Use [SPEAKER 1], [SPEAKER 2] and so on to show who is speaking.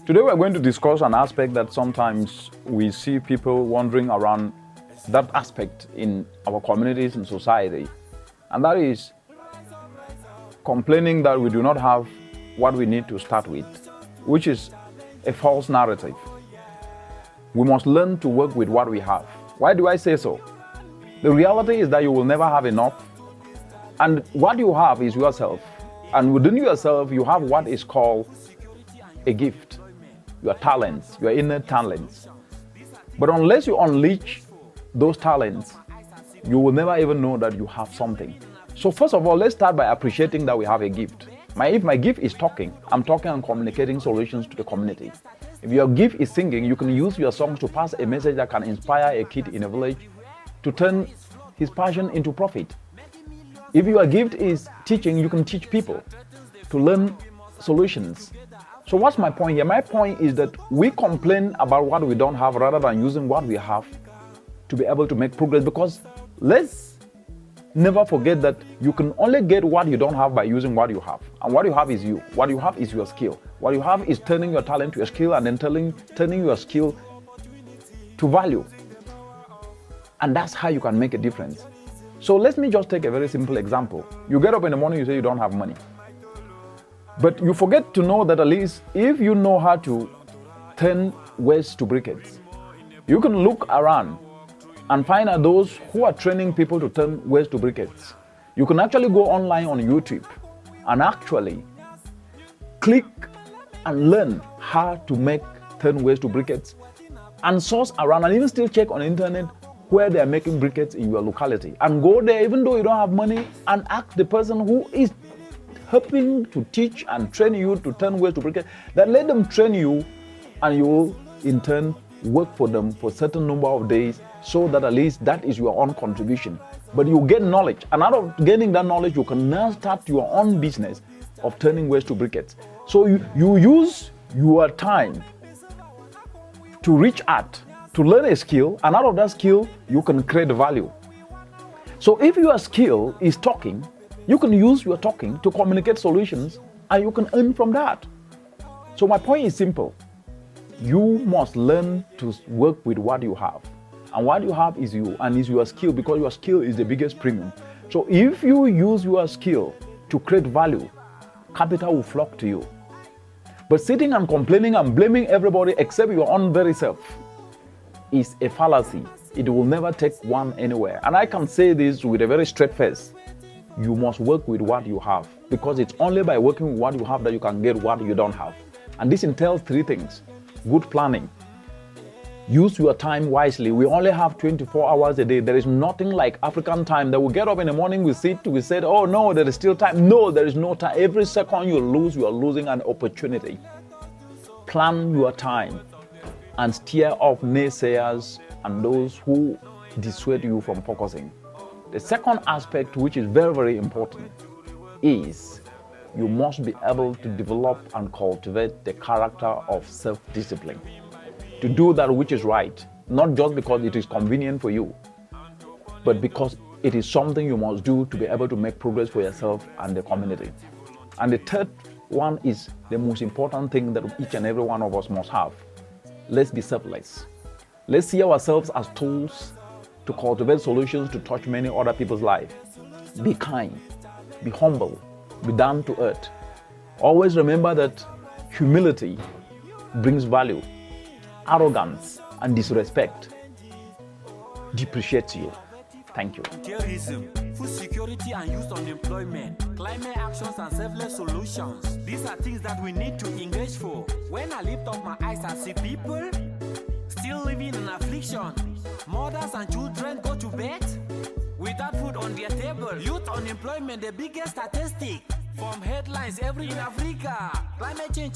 [SPEAKER 1] Today we're going to discuss an aspect that sometimes we see people wandering around that aspect in our communities and society, and that is complaining that we do not have what we need to start with, which is a false narrative. We must learn to work with what we have. Why do I say so? The reality is that you will never have enough, and what you have is yourself, and within yourself you have what is called a gift, your talents, your inner talents. But unless you unleash those talents, you will never even know that you have something. So first of all, let's start by appreciating that we have a gift. If my gift is talking, I'm talking and communicating solutions to the community. If your gift is singing, you can use your songs to pass a message that can inspire a kid in a village to turn his passion into profit. If your gift is teaching, you can teach people to learn solutions. So what's my point here? My point is that we complain about what we don't have rather than using what we have to be able to make progress, because let's never forget that you can only get what you don't have by using what you have. And what you have is you. What you have is your skill. What you have is turning your talent to a skill and then turning your skill to value. And that's how you can make a difference. So let me just take a very simple example. You get up in the morning, you say you don't have money. But you forget to know that at least if you know how to turn waste to briquettes, you can look around and find out those who are training people to turn waste to briquettes. You can actually go online on YouTube and actually click and learn how to turn waste to briquettes, and source around and even still check on the internet where they are making briquettes in your locality, and go there even though you don't have money and ask the person who is helping to teach and train you to turn waste to briquettes, that let them train you, and you will in turn work for them for a certain number of days, so that at least that is your own contribution. But you get knowledge, and out of gaining that knowledge, you can now start your own business of turning waste to briquettes. So you use your time to reach out, to learn a skill, and out of that skill, you can create value. So if your skill is talking, you can use your talking to communicate solutions, and you can earn from that. So my point is simple. You must learn to work with what you have. And what you have is you, and is your skill, because your skill is the biggest premium. So if you use your skill to create value, capital will flock to you. But sitting and complaining and blaming everybody except your own very self is a fallacy. It will never take one anywhere. And I can say this with a very straight face. You must work with what you have, because it's only by working with what you have that you can get what you don't have. And this entails three things. Good planning. Use your time wisely. We only have 24 hours a day. There is nothing like African time that we get up in the morning, we said, oh no, there is still time. No, there is no time. Every second you lose, you are losing an opportunity. Plan your time and steer off naysayers and those who dissuade you from focusing. The second aspect, which is very, very important, is you must be able to develop and cultivate the character of self-discipline. To do that which is right, not just because it is convenient for you, but because it is something you must do to be able to make progress for yourself and the community. And the third one is the most important thing that each and every one of us must have. Let's be selfless. Let's see ourselves as tools to cultivate solutions to touch many other people's lives. Be kind, be humble, be down to earth. Always remember that humility brings value. Arrogance and disrespect depreciates you. Thank you.
[SPEAKER 2] Terrorism, food security and youth unemployment, climate actions and selfless solutions. These are things that we need to engage for. When I lift up my eyes, I see people still living in affliction. Mothers and children go to bed without food on their table. Youth unemployment, the biggest statistic from headlines every in Africa. Climate change